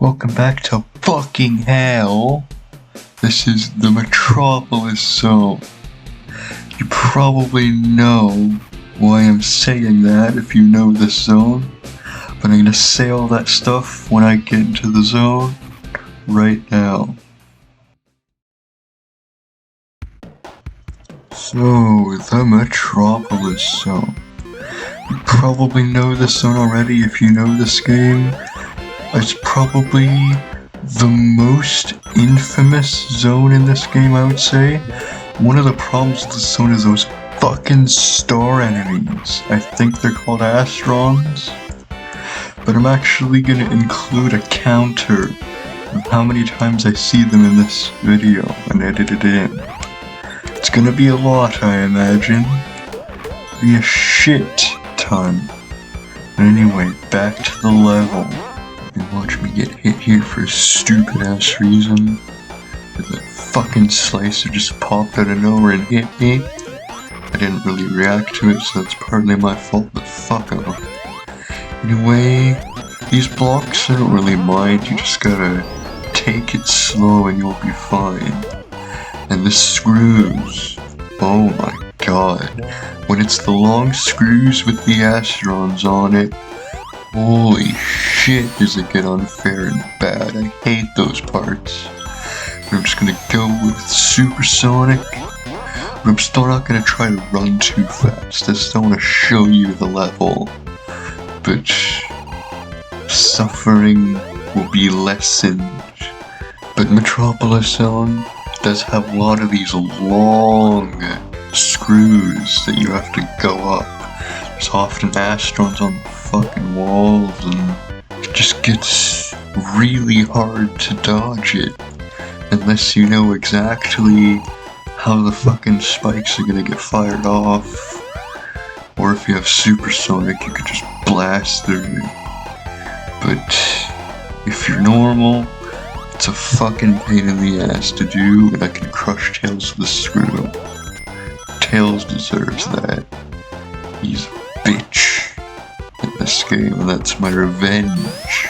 Welcome back to fucking hell. This is the Metropolis zone. You probably know why I'm saying that if you know this zone, but I'm gonna say all that stuff when I get into the zone right now. So, the Metropolis zone. You probably know this zone already if you know this game. It's probably the most infamous zone in this game, I would say. One of the problems with this zone is those fucking star enemies. I think they're called Astrons. But I'm actually gonna include a counter of how many times I see them in this video and edit it in. It's gonna be a lot, I imagine. Be a shit ton. But anyway, back to the level. And watch me get hit here for a stupid ass reason. That fucking slicer just popped out of nowhere and hit me. I didn't really react to it, so that's partly my fault, but fuck off. Anyway, these blocks I don't really mind, you just gotta take it slow and you'll be fine. And the screws, oh my god. When it's the long screws with the Astrons on it, holy shit, does it get unfair and bad. I hate those parts. But I'm just gonna go with supersonic. But I'm still not gonna try to run too fast. I just don't want to show you the level. But suffering will be lessened. But Metropolis Zone does have a lot of these long screws that you have to go up. There's often Astrons on the fucking walls, and it just gets really hard to dodge it unless you know exactly how the fucking spikes are gonna get fired off. Or if you have supersonic, you could just blast through it. But if you're normal, it's a fucking pain in the ass to do, and I can crush Tails with a screw. Tails deserves that. He's a bitch in this game, and that's my revenge.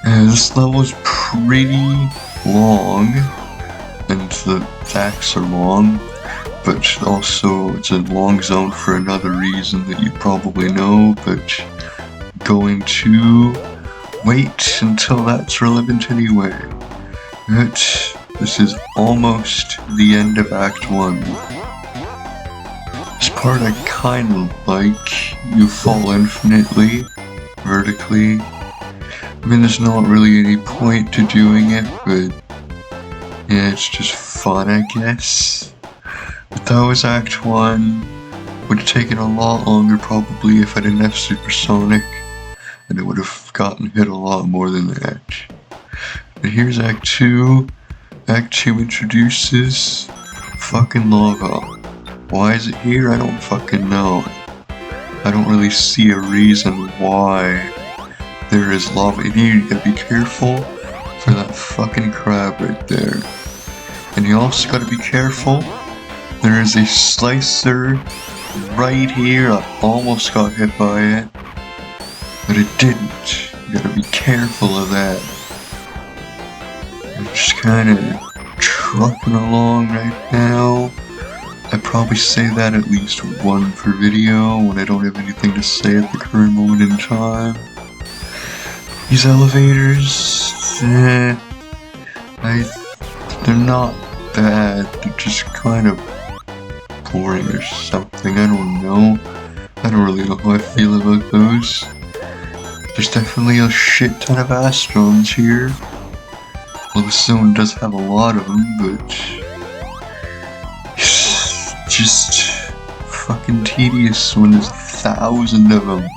This level is pretty long, and the acts are long, but also it's a long zone for another reason that you probably know, but I'm going to wait until that's relevant anyway. But this is almost the end of Act 1. This part I kinda like. You fall infinitely, vertically. I mean, there's not really any point to doing it, but yeah, it's just fun, I guess. But that was Act 1. Would have taken a lot longer probably if I didn't have supersonic, and it would have gotten hit a lot more than that. But here's Act 2. Act 2 introduces fucking lava. Why is it here? I don't fucking know. I don't really see a reason why there is lava in here. You gotta be careful for that fucking crab right there. And you also gotta be careful. There is a slicer right here. I almost got hit by it, but it didn't. You gotta be careful of that. I'm just kinda trucking along right now. I probably say that at least one per video when I don't have anything to say at the current moment in time. These elevators, they're not bad, they're just kind of boring or something, I don't know. I don't really know how I feel about those. There's definitely a shit ton of Astrons here. Well, the zone does have a lot of them, but just fucking tedious when there's 1,000 of them.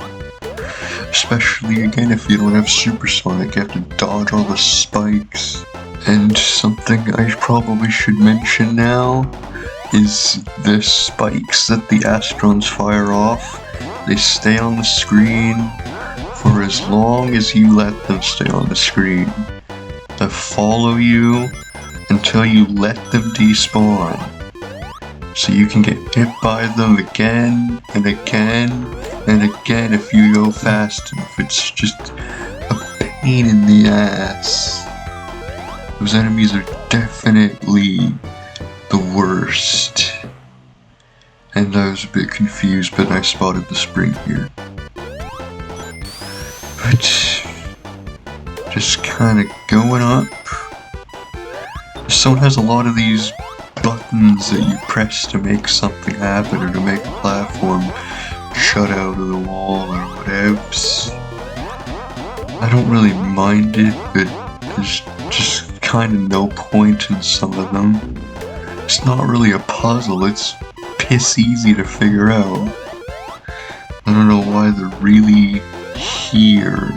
Especially again if you don't have supersonic, you have to dodge all the spikes. And something I probably should mention now is the spikes that the Astrons fire off. They stay on the screen for as long as you let them stay on the screen. They follow you until you let them despawn. So you can get hit by them again and again and again if you go fast enough. It's just a pain in the ass. Those enemies are definitely the worst. And I was a bit confused, but I spotted the spring here. But just kind of going up. This zone has a lot of these buttons that you press to make something happen or to make a platform shut out of the wall or whatevs. I don't really mind it, but there's just kind of no point in some of them. It's not really a puzzle, it's piss easy to figure out. I don't know why they're really here.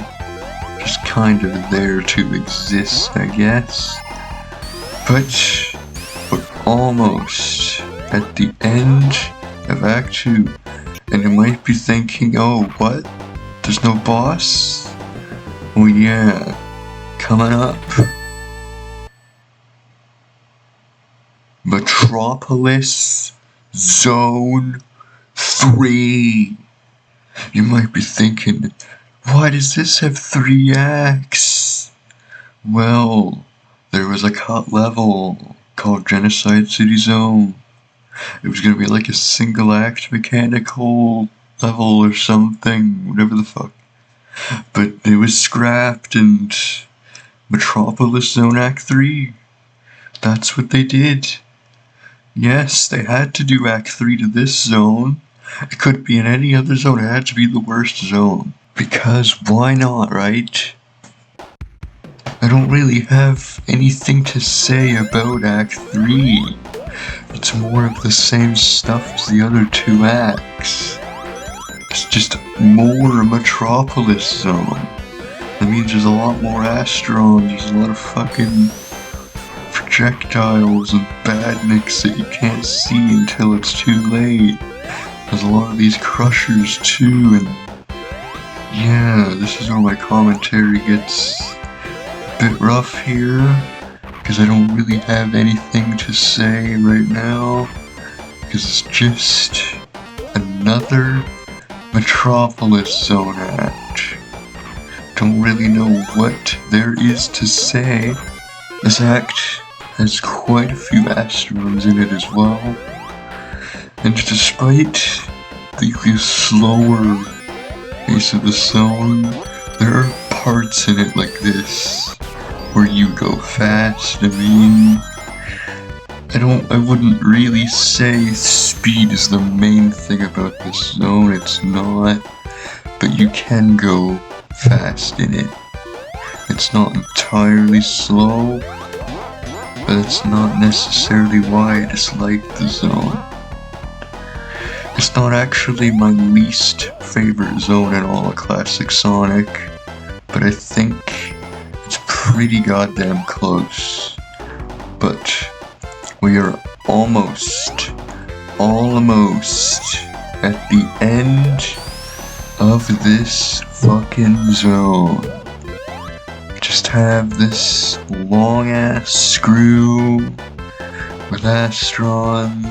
Just kind of there to exist, I guess. But we're almost at the end of Act 2. And you might be thinking, oh, what? There's no boss? Well, yeah. Coming up. Metropolis Zone 3. You might be thinking, why does this have 3 acts? Well, there was a cut level called Genocide City Zone. It was gonna be like a single act mechanical level or something, whatever the fuck. But it was scrapped and Metropolis Zone Act 3. That's what they did. Yes, they had to do Act 3 to this zone. It couldn't be in any other zone, it had to be the worst zone. Because why not, right? I don't really have anything to say about Act 3. It's more of the same stuff as the other 2 acts. It's just more Metropolis Zone. That means there's a lot more Astrons, there's a lot of fucking projectiles and badniks that you can't see until it's too late. There's a lot of these crushers too, and yeah, this is where my commentary gets a bit rough here, because I don't really have anything to say right now, because it's just another Metropolis Zone act. Don't really know what there is to say. This act has quite a few Astrons in it as well, and despite the slower pace of the zone, there are parts in it like this where you go fast. I mean, I wouldn't really say speed is the main thing about this zone, it's not, but you can go fast in it. It's not entirely slow, but it's not necessarily why I dislike the zone. It's not actually my least favorite zone in all of Classic Sonic, but I think it's pretty goddamn close. But we are almost at the end of this fucking zone. Just have this long ass screw with Astrons,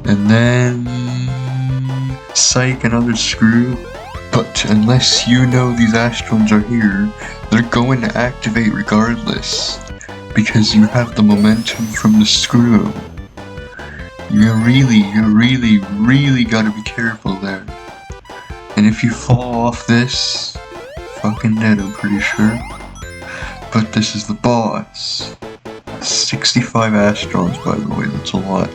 and then psych, another screw. But unless you know these Astrons are here, they're going to activate regardless, because you have the momentum from the screw. You really gotta be careful there. And if you fall off this, fucking dead, I'm pretty sure. But this is the boss. 65 Astrons, by the way, that's a lot.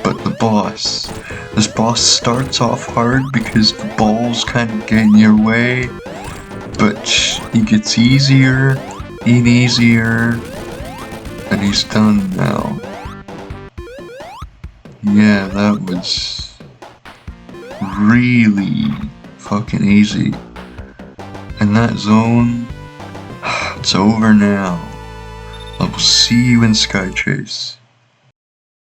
But the boss. This boss starts off hard because the balls kind of get in your way, but he gets easier and easier, and he's done now. Yeah, that was really fucking easy. And that zone, it's over now. I will see you in Sky Chase.